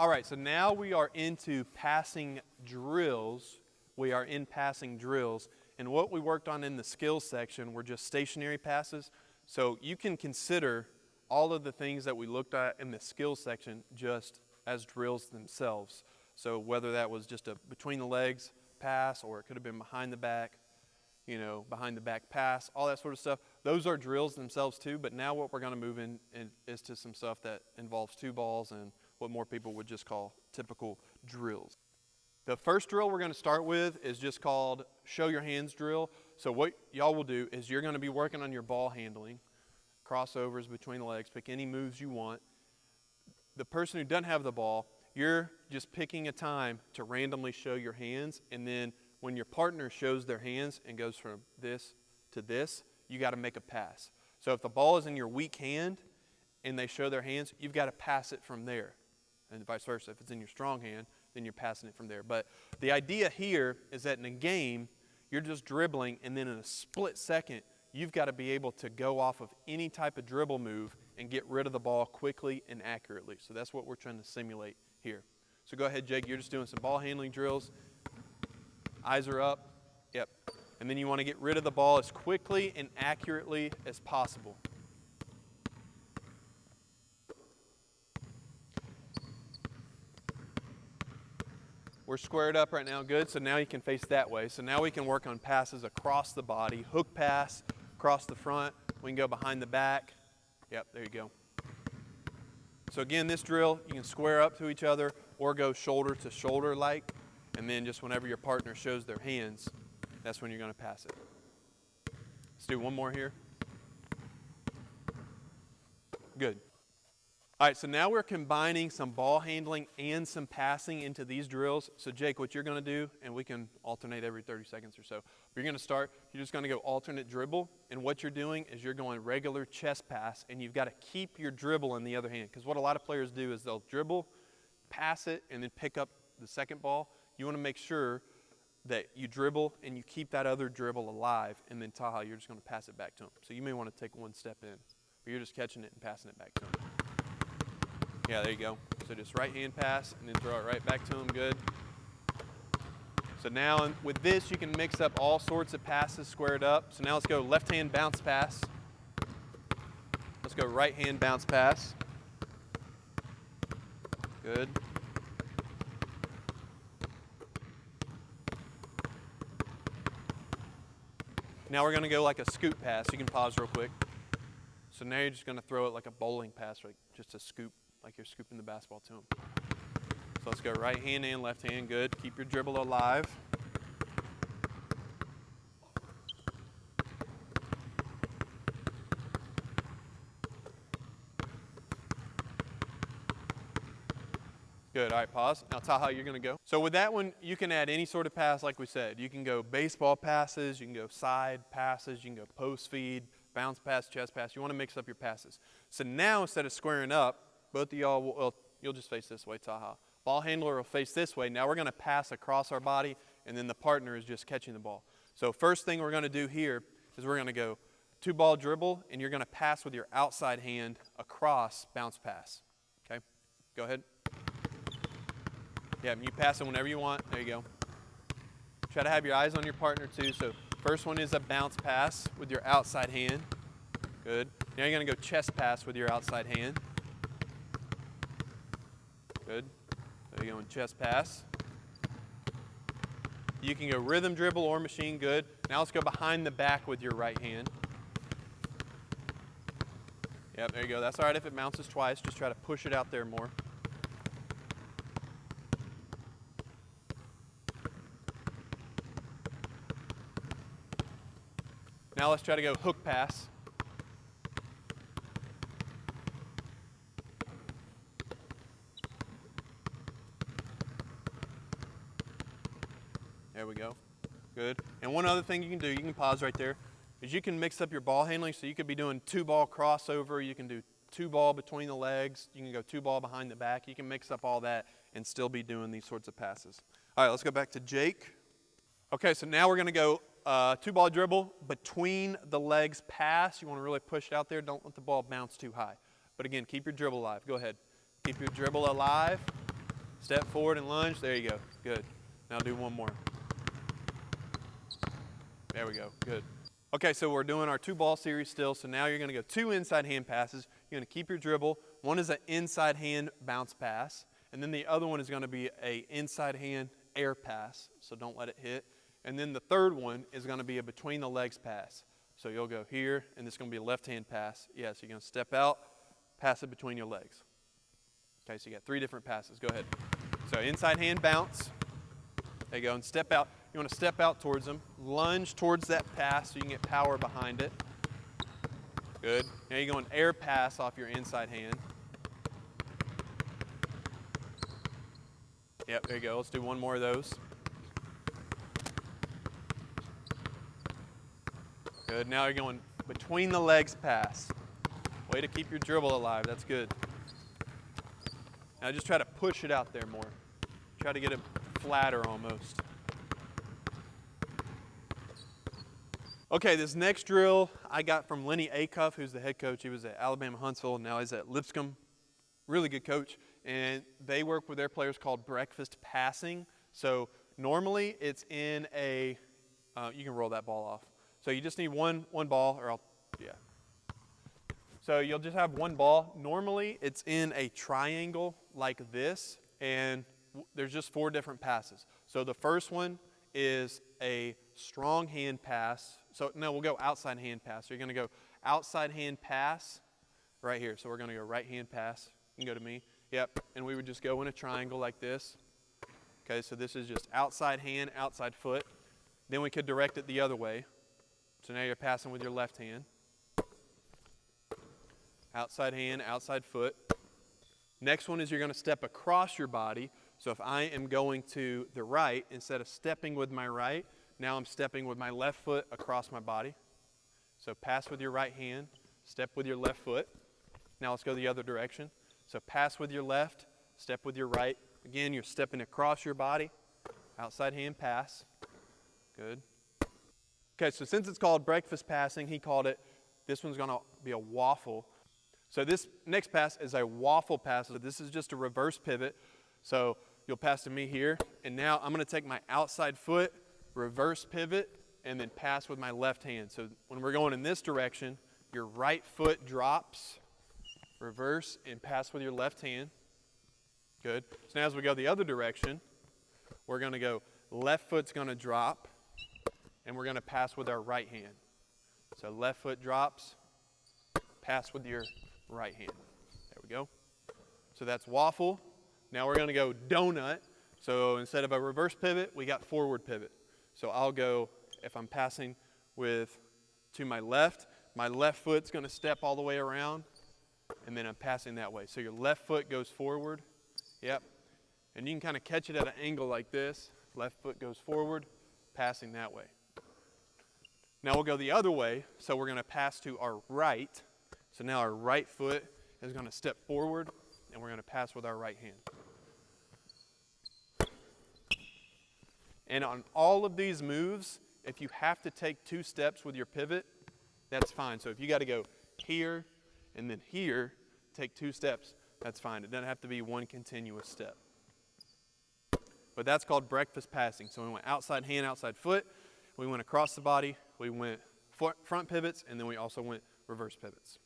All right, so now we are into passing drills. We are in passing drills. And what we worked on in the skills section were just stationary passes. So you can consider all of the things that we looked at in the skills section just as drills themselves. So whether that was just a between the legs pass, or it could have been behind the back, behind the back pass, all that sort of stuff. Those are drills themselves too, but now what we're going to move in is to some stuff that involves two balls and what more people would just call typical drills. The first drill we're going to start with is just called show your hands drill. So what y'all will do is you're going to be working on your ball handling, crossovers between the legs, pick any moves you want. The person who doesn't have the ball, you're just picking a time to randomly show your hands, and then when your partner shows their hands and goes from this to this, you got to make a pass. So if the ball is in your weak hand and they show their hands, you've got to pass it from there. And vice versa. If it's in your strong hand, then you're passing it from there. But the idea here is that in a game, you're just dribbling, and then in a split second, you've got to be able to go off of any type of dribble move and get rid of the ball quickly and accurately. So that's what we're trying to simulate here. So go ahead, Jake. You're just doing some ball handling drills. Eyes are up. Yep. And then you want to get rid of the ball as quickly and accurately as possible. We're squared up right now, good. So now you can face that way. So now we can work on passes across the body. Hook pass across the front. We can go behind the back. Yep, there you go. So again, this drill, you can square up to each other or go shoulder to shoulder like. And then just whenever your partner shows their hands, that's when you're going to pass it. Let's do one more here. Good. All right, so now we're combining some ball handling and some passing into these drills. So Jake, what you're going to do, and we can alternate every 30 seconds or so. You're going to start, you're just going to go alternate dribble, and what you're doing is you're going regular chest pass, and you've got to keep your dribble in the other hand. Because what a lot of players do is they'll dribble, pass it, and then pick up the second ball. You want to make sure that you dribble and you keep that other dribble alive, and then Taha, you're just going to pass it back to him. So you may want to take one step in, but you're just catching it and passing it back to him. Yeah, there you go. So just right hand pass and then throw it right back to him. Good. So now with this, you can mix up all sorts of passes squared up. So now let's go left hand bounce pass. Let's go right hand bounce pass. Good. Now we're going to go like a scoop pass. You can pause real quick. So now you're just going to throw it like a bowling pass, right? Just a scoop, like you're scooping the basketball to him. So let's go right hand and left hand. Good. Keep your dribble alive. Good. All right, pause. Now, Taha, you're going to go. So with that one, you can add any sort of pass like we said. You can go baseball passes. You can go side passes. You can go post feed, bounce pass, chest pass. You want to mix up your passes. So now, instead of squaring up, both of y'all, you'll just face this way, Taha. Ball handler will face this way. Now we're going to pass across our body, and then the partner is just catching the ball. So first thing we're going to do here is we're going to go two ball dribble, and you're going to pass with your outside hand across bounce pass. Okay? Go ahead. Yeah, you pass it whenever you want. There you go. Try to have your eyes on your partner too. So first one is a bounce pass with your outside hand. Good. Now you're going to go chest pass with your outside hand. Good. There you go, in chest pass. You can go rhythm dribble or machine. Good. Now let's go behind the back with your right hand. Yep, there you go. That's all right if it bounces twice. Just try to push it out there more. Now let's try to go hook pass. There we go. Good. And one other thing you can do, you can pause right there, is you can mix up your ball handling. So you could be doing two ball crossover. You can do two ball between the legs. You can go two ball behind the back. You can mix up all that and still be doing these sorts of passes. All right, let's go back to Jake. Okay, so now we're going to go two ball dribble, between the legs pass. You want to really push it out there. Don't let the ball bounce too high. But again, keep your dribble alive. Go ahead. Keep your dribble alive. Step forward and lunge. There you go. Good. Now do one more. There we go. Good. Okay, so we're doing our 2-ball series still. So now you're going to go 2 inside hand passes. You're going to keep your dribble. One is an inside hand bounce pass. And then the other one is going to be an inside hand air pass. So don't let it hit. And then the third one is going to be a between the legs pass. So you'll go here, and it's going to be a left hand pass. Yeah, so you're going to step out, pass it between your legs. Okay, so you got 3 different passes. Go ahead. So inside hand bounce. There you go, and step out. You want to step out towards them, lunge towards that pass so you can get power behind it. Good. Now you're going air pass off your inside hand. Yep, there you go. Let's do one more of those. Good. Now you're going between the legs pass. Way to keep your dribble alive. That's good. Now just try to push it out there more. Try to get it flatter almost. Okay, this next drill I got from Lenny Acuff, who's the head coach. He was at Alabama Huntsville, and now he's at Lipscomb. Really good coach. And they work with their players called breakfast passing. So normally it's in a, you can roll that ball off. So you just need one ball, or yeah. So you'll just have one ball. Normally it's in a triangle like this, and there's just 4 different passes. So the first one is a strong hand pass. So no, we'll go outside hand pass. So you're going to go outside hand pass right here. So we're going to go right hand pass. You can go to me. Yep. And we would just go in a triangle like this. Okay, so this is just outside hand, outside foot. Then we could direct it the other way. So now you're passing with your left hand. Outside hand, outside foot. Next one is you're going to step across your body. So if I am going to the right, instead of stepping with my right, now I'm stepping with my left foot across my body. So pass with your right hand, step with your left foot. Now let's go the other direction. So pass with your left, step with your right. Again, you're stepping across your body. Outside hand pass. Good. Okay, so since it's called breakfast passing, he called it, this one's going to be a waffle. So this next pass is a waffle pass. So this is just a reverse pivot. So you'll pass to me here, and now I'm going to take my outside foot, reverse pivot, and then pass with my left hand. So when we're going in this direction, your right foot drops, reverse, and pass with your left hand. Good. So now as we go the other direction, we're going to go left foot's going to drop, and we're going to pass with our right hand. So left foot drops, pass with your right hand. There we go. So that's waffle. Now we're going to go donut. So instead of a reverse pivot, we got forward pivot. So I'll go, if I'm passing to my left foot's going to step all the way around, and then I'm passing that way. So your left foot goes forward. Yep. And you can kind of catch it at an angle like this. Left foot goes forward, passing that way. Now we'll go the other way. So we're going to pass to our right. So now our right foot is going to step forward, and we're going to pass with our right hand. And on all of these moves, if you have to take 2 steps with your pivot, that's fine. So if you got to go here and then here, take 2 steps, that's fine. It doesn't have to be one continuous step. But that's called breakfast passing. So we went outside hand, outside foot. We went across the body. We went front pivots, and then we also went reverse pivots.